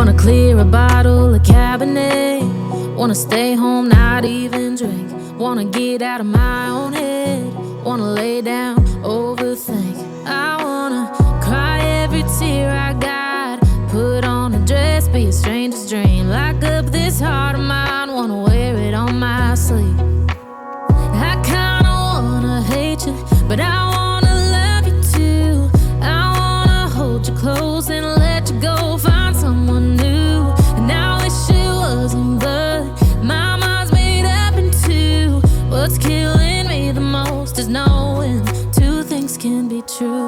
Wanna clear a bottle of Cabernet. Wanna stay home, not even drink. Wanna get out of my own head. Wanna lay down, overthink. I wanna cry every tear I got. Put on a dress, be a stranger's dream. Lock up this heart of mine, wanna wear it on my sleeve. I kinda wanna hate you, but I wanna love you too. I wanna hold you close and let you go, find someone new. And I wish it wasn't, but my mind's made up in two. What's killing me the most is knowing two things can be true.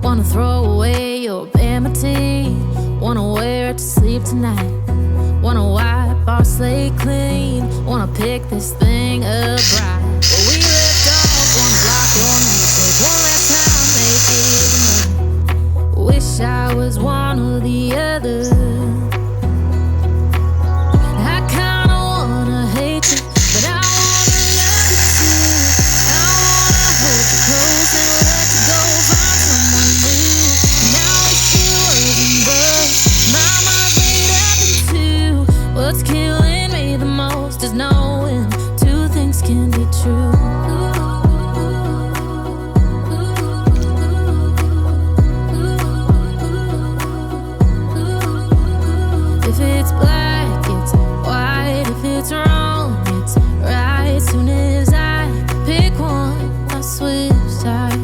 Wanna throw away your vanity. Wanna wear it to sleep tonight. Wanna wipe our slate clean. Wanna pick this thing up right where we left off. Wanna block your music one last time, make it mine. Wish I was one or the other. I kinda wanna hate you, but I wanna love you too. I wanna hold you close and let you go, find someone new. And I wish it wasn't, but my mind's made up in two. What's killing me the most is knowing two things can be true. If it's black, it's white. If it's wrong, it's right. Soon as I pick one, I switch sides.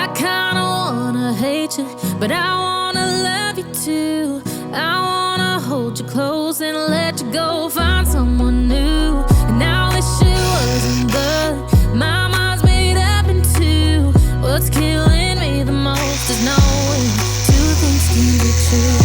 I kinda wanna hate you, but I wanna love you too. I wanna hold you close and let you go, find someone new. And I wish it wasn't, but my mind's made up in two. What's killing me the most is knowing two things can be true.